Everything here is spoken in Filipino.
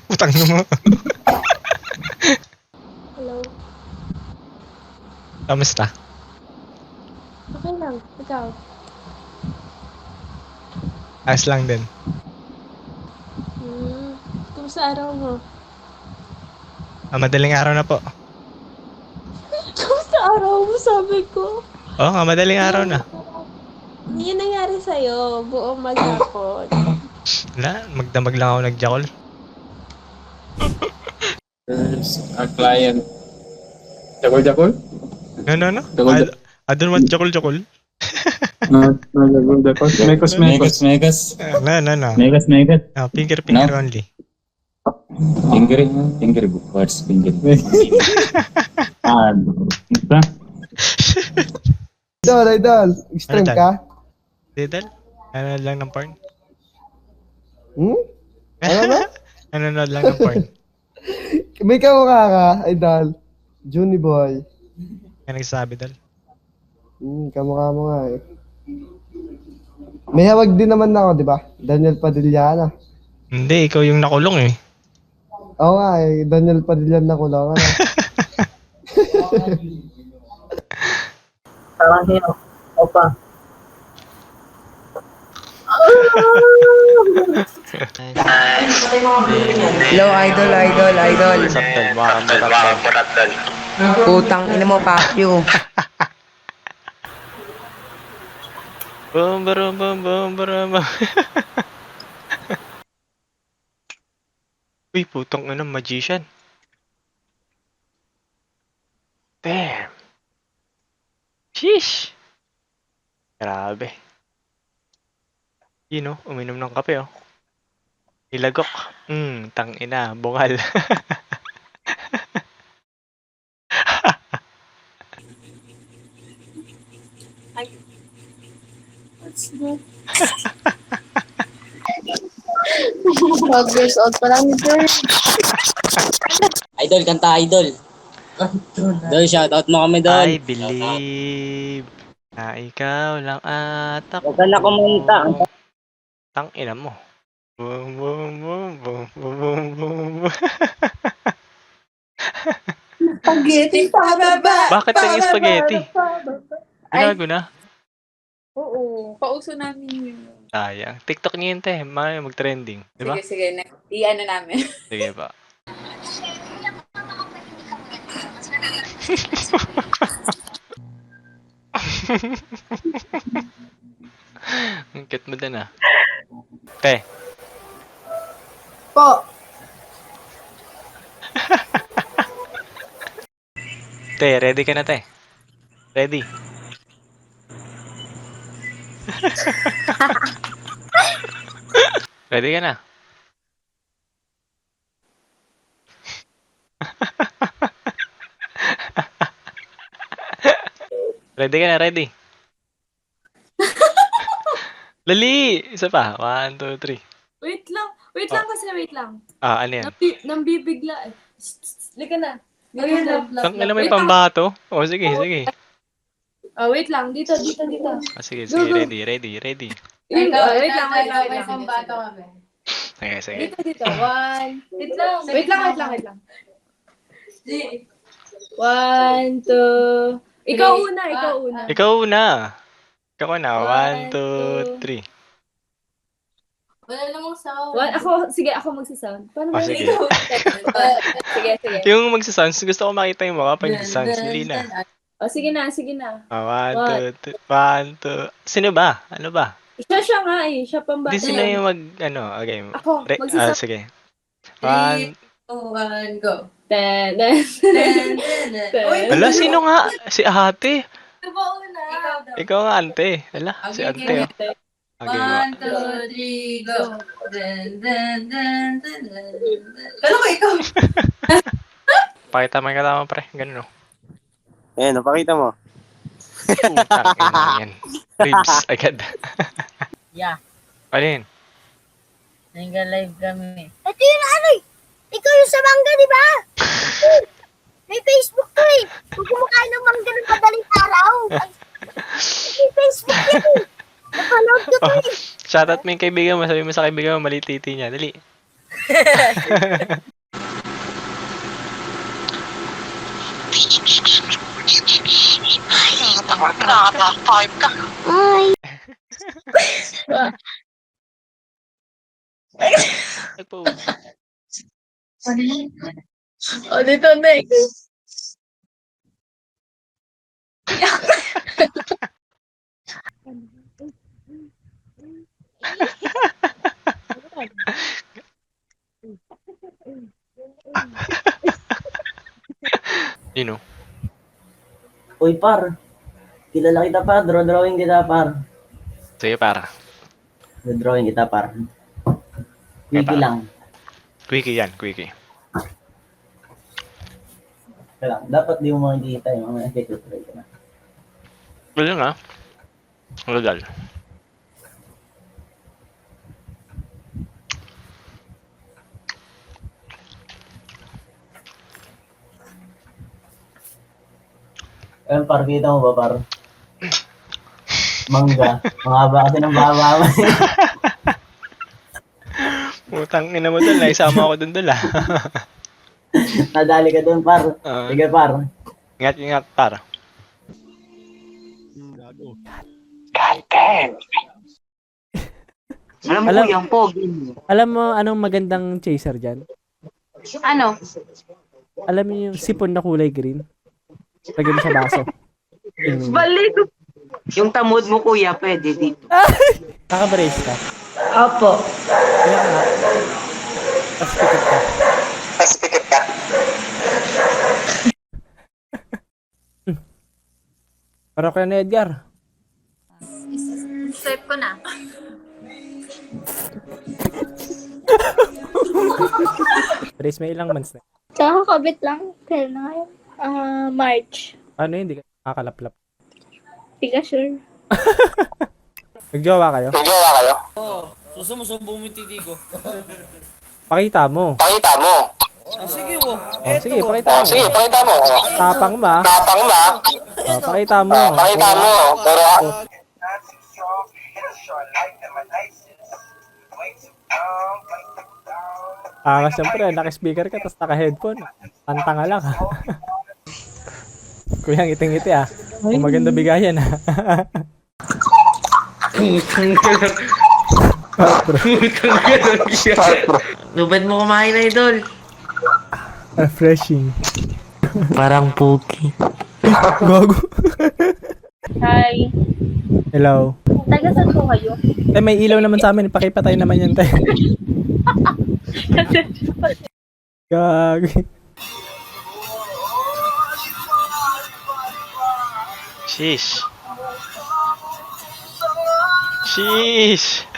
Putang na mo. Hello. Kamusta? Okay lang. Ikaw? Ayos lang din. Kumusta araw mo? Madaling araw na po. Kumusta araw mo, sabi ko? Oo nga, madaling araw na. Ano yung nangyari sa'yo? Buong maghapon. Wala, magdamag lang ako nagjakol. There's a client. Jakol? No. Jakol? I don't want jakol. No, Jakol. Mekos. No. Megas. Finger No. only. Finger. What's finger? Ito? Idol. Extreme Ano ka? Diddle? Ano lang ng porn? Ano ba? Nanonood lang ng porn. May kamukha ka, Idol. Juni boy. Yan nagsasabi, Dal. Kamukha mo nga eh. May hawag din naman ako, di ba? Daniel Padilla. Hindi, ikaw yung nakulong eh. Oo nga eh, Daniel Padilla na kulungan. Parang sino? Opa. Hello, idol. Saptal, makakang Putang ina mo, papyo. Bum. Uy, putong ina, magician. Damn. Sheesh. Grabe. Yun oh, uminom ng kape oh. Ilagok. Tang ina, bungal. What's that? 12 years old pa lang, girl. Idol, kanta idol. Idol, shoutout mo kami doon. I believe na ikaw lang at ako. Huwag ka na kumanta. Tang ina mo. Bum. Spaghetti pababa. Bakit ang spaghetti? Binago na. Oo, pauso namin yun. Sayang. TikTok niyo yun, te. Mag-trending. Di ba? Sige. I-ano namin. Sige pa. Ang cute mo din ah. Te. Po. Te, ready ka na, te. Ready. Ready ka na? Ready ka na, ready. Dali! Isa pa. 1, 2, 3. Wait lang kasi, wait lang. Ano yan? Nambibigla eh. Lika na. Ang alam mo yung pambato? O, sige. Oh, wait lang. Dito. Sige. Go. Ready. Wait lang. Sige. Dito. One. Wait lang. 1, 2. Ikaw una. Ikaw na. 1, 2, 3. Wala namang sound. Ako magsasound. Paano ba Sige. ikaw? Sige. Yung magsasounds, gusto ko makita yung mukha pag nagsasounds. Dali na. Sige na. 1, 2, 2. Sino ba? Ano ba? Siya nga eh. Siya pambata. Hindi sila yung okay. Ako, magsasound. Sige. 1. 1, go. Ala, sino nga? Si ate. Ito ba una? Ikaw nga, ante. Ala, si ante. Okay, 1, 2, 3, go. Kala ko ikaw. Pakita mo yung katama, pre. Ganun, oh. Ayan, napakita mo. Putang ina yan. Ribs agad. Yeah, Ano yun? nag-live kami. Ito yung ano eh. Ikaw yung sa mangga, di ba? May Facebook ko eh. Kung kumakain ng mangga ng madaling araw. May Facebook yan eh. Napanood ko to eh. Shoutout mo yung kaibigan mo. Sabi mo sa kaibigan mo, mali titi niya. Dali. Nag-pause. O, dito next. You know. Uy, par. Kilala kita, par. Drawing kita, par. Sige, para. Drawing kita, par. Wiki lang. Quickie yan, quickie. Kaya dapat di mo makikita yung mga try ko na. Wala nga. Legal. Ayun, par. Kita mo ba, par? Mangga. Mahaba kasi ng baba mo. Putang ina mo dun. Naisama ako dun dun ah. Nadali ka doon, par. Sige, par. Ingat, ingat, para. Alam mo yung pogi. Alam mo anong magandang chaser dyan? Ano? Alam mo yung sipon na kulay green? Lagyan mo sa baso. Balik. Yung tamod mo, kuya, pwede dito. Kaka-brace ka. Opo. Kaya ka. Tapos pikit ka. Para kaya na Edgar. Swipe ko na. Brace may ilang months na. Kakakabit lang. Kailan na ngayon? March. Ano yun? Hindi ka kakalaplap. Di ka sure. Nagjowa kayo? Susumbong mo yung titi ko. Pakita mo. Sige mo. Oh, sige, pakita mo. Tapang ba? Oh, pakita mo. Siyempre, naka-speaker ka, tapos naka-headphone. Pantanga lang, ha? Kuya, ngiting-ngiti, ah. Kung maganda bigayan, ha? Lubad mo kumain na, idol. Refreshing. Parang pogi. Gogo. Hi. Hello. Taga saan po kayo? May ilaw naman sa amin. Pakipatay naman yan, tayo. Gagi. Sheesh. Sheesh.